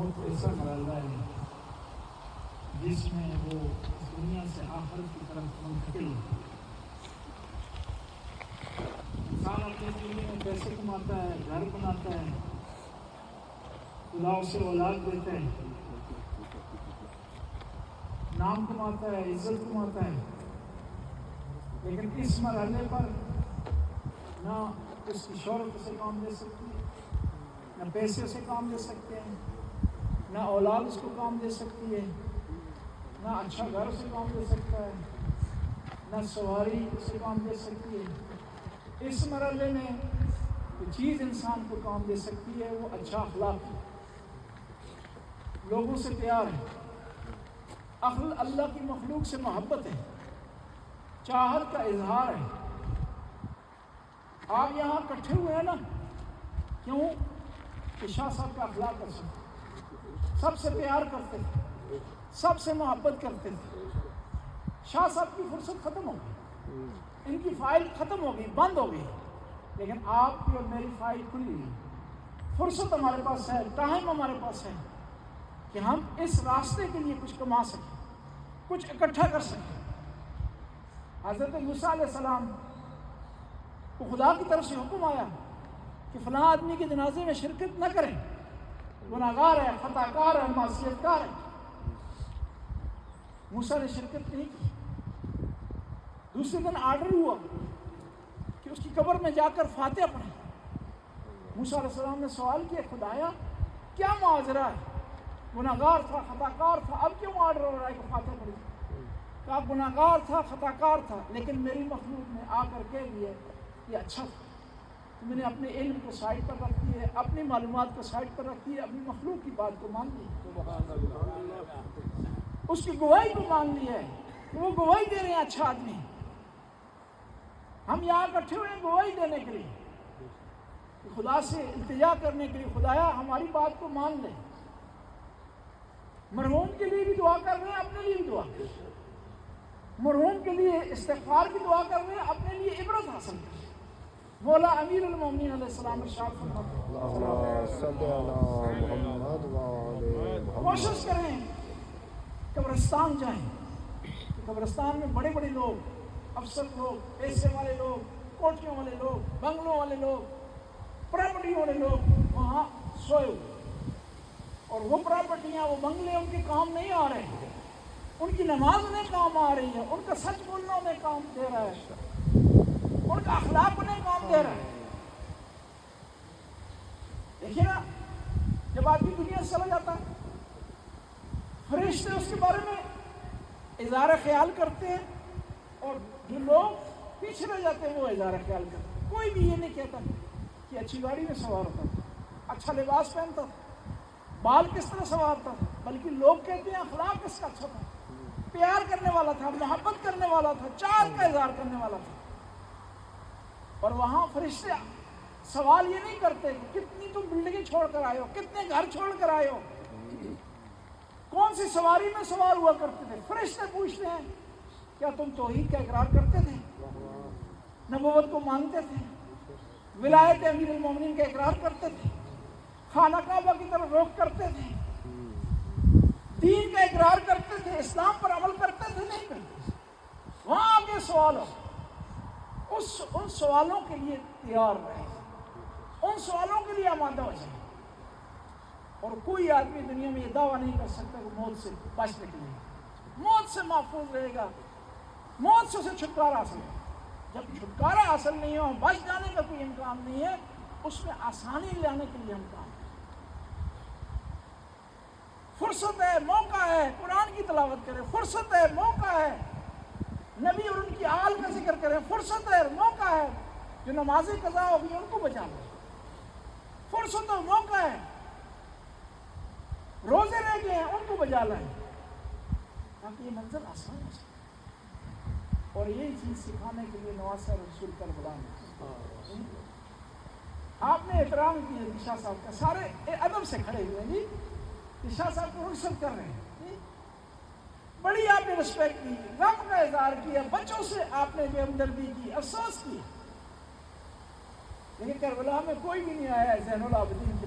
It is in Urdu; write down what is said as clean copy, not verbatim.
موت ایسا مرحلہ ہے جس میں وہ اس دنیا سے آخرت کی طرف منتقل ہے۔ انسان اپنی زندگی میں پیسے کماتا ہے، گھر بناتا ہے، خدا اسے اولاد دیتا ہے، نام کماتا ہے، عزت کماتا ہے، لیکن اس مرحلے پر نہ اس کی شہرت اسے کام دے سکتی ہے، نہ پیسے اسے کام دے سکتے ہیں، نہ اولاد اس کو کام دے سکتی ہے، نہ اچھا گھر اسے کام دے سکتا ہے، نہ سواری اسے کام دے سکتی ہے۔ اس مرحلے میں جو چیز انسان کو کام دے سکتی ہے وہ اچھا اخلاق ہے، لوگوں سے پیار ہے، اللہ کی مخلوق سے محبت ہے، چاہت کا اظہار ہے۔ آپ یہاں اکٹھے ہوئے ہیں نا، کیوں؟ کہ شاہ صاحب کا اخلاق اچھا، سب سے پیار کرتے تھے، سب سے محبت کرتے تھے۔ شاہ صاحب کی فرصت ختم ہو گئی، ان کی فائل ختم ہو گئی، بند ہو گئی، لیکن آپ کی اور میری فائل کھلی ہوئی، فرصت ہمارے پاس ہے، ٹائم ہمارے پاس ہے کہ ہم اس راستے کے لیے کچھ کما سکیں، کچھ اکٹھا کر سکیں۔ حضرت موسیٰ علیہ السلام کو خدا کی طرف سے حکم آیا کہ فلاں آدمی کے جنازے میں شرکت نہ کریں، گناہگار ہے، خطا کار ہے، معصیت کار ہے۔ موسیٰ نے شرکت نہیں کی۔ دوسرے دن آرڈر ہوا کہ اس کی قبر میں جا کر فاتحہ پڑھیں۔ موسیٰ علیہ السلام نے سوال کیا، خدایا کیا معاذرہ ہے؟ گناہگار تھا، خطا کار تھا، اب کیوں آرڈر ہو رہا ہے کہ فاتحہ پڑھیں؟ کہا گناہگار تھا، خطا کار تھا، لیکن میری مخلوق نے آ کر کہہ دیا یہ اچھا تھا، تو میں نے اپنے علم کو سائڈ پر رکھ دی ہے، اپنی معلومات کو سائڈ پر رکھ دی ہے، اپنی مخلوق کی بات کو مان لی، اس کی گواہی کو مان لی ہے، وہ گواہی دے رہے ہیں اچھا آدمی۔ ہم یہاں اکٹھے ہوئے ہیں گواہی دینے کے لیے، خدا سے التجا کرنے کے لیے، خدایا ہماری بات کو مان لے۔ مرحوم کے لیے بھی دعا کر رہے ہیں، اپنے لیے بھی دعا کر رہے ہیں، مرحوم کے لیے استغفار کی دعا کر رہے ہیں، اپنے لیے عبرت حاصل کر رہے ہیں۔ مولا امیر المومنین علیہ السلام ارشاد فرماتے ہیں کوشش کریں قبرستان جائیں، قبرستان میں بڑے بڑے لوگ، افسر لوگ، پیسے والے لوگ، کوٹھیوں والے لوگ، بنگلوں والے لوگ، پراپرٹی والے لوگ وہاں سوئے ہوئے، اور وہ پراپرٹیاں، وہ بنگلے ان کے کام نہیں آ رہے ہیں، ان کی نماز انہیں کام آ رہی ہے، ان کا سچ بولنا انہیں کام دے رہا ہے، ان کا اخلاق انہیں کام دے رہا ہے۔ دیکھیے نا، جب آدمی دنیا سے چلا جاتا ہے، فرشتے اس کے بارے میں اظہار خیال کرتے ہیں، اور جو لوگ پیچھے رہ جاتے ہیں وہ اظہار خیال کرتے ہیں۔ کوئی بھی یہ نہیں کہتا کہ اچھی گاڑی میں سوار ہوتا تھا، اچھا لباس پہنتا تھا، بال کس طرح سنوارتا تھا، بلکہ لوگ کہتے ہیں اخلاق کس کا اچھا تھا، پیار کرنے والا تھا، محبت کرنے والا تھا، چاہت کا اظہار کرنے والا تھا۔ اور وہاں فرشتے سوال یہ نہیں کرتے کہ کتنی تم بلڈنگیں چھوڑ کر آئے ہو، کتنے گھر چھوڑ کر آئے ہو، کون سی سواری میں سوار ہوا کرتے تھے۔ فرشتے پوچھتے ہیں کیا تم توحید کا اقرار کرتے تھے، نبوت کو مانتے تھے، ولایت امیر المومنین کا اقرار کرتے تھے، خانہ کعبہ کی طرف رخ کرتے تھے، دین کا اقرار کرتے تھے، اسلام پر عمل کرتے تھے، نہیں کرتے تھے۔ وہاں آگے سوال ہو، ان سوالوں کے لیے تیار رہے، ان سوالوں کے لیے آمادہ ہو جائے۔ اور کوئی آدمی دنیا میں یہ دعویٰ نہیں کر سکتا کہ موت سے بچ نکلے گا، موت سے محفوظ رہے گا، موت سے اسے چھٹکارا حاصل ہے۔ جب چھٹکارا حاصل نہیں ہو، بچ جانے کا کوئی امکان نہیں ہے، اس میں آسانی لانے کے لیے ہم کام کریں۔ فرصت ہے، موقع ہے، قرآن کی تلاوت کریں، فرصت ہے، موقع ہے، نبی اور ان کی آل کا ذکر کریں، فرصت ہے، موقع ہے، جو نمازیں قضا ہوگی ان کو بچا لیں، فرصت ہے، موقع ہے، روزے رہ گئے ہیں ان کو بجا لائیں، تاکہ یہ منظر آسان ہو سکے۔ اور یہی چیز سکھانے کے لیے نواسہ رسول کربلا میں آپ نے احترام کیا شاہ صاحب کا، سارے ادب سے کھڑے ہوئے ہیں جی، شاہ صاحب کو رخصت کر رہے ہیں، بڑی آپ نے رسپیکٹ کی، غم کا اظہار کیا، بچوں سے آپ نے بے ہمدردی کی، افسوس کی، لیکن کربلا میں کوئی بھی نہیں آیا زین العابدین کی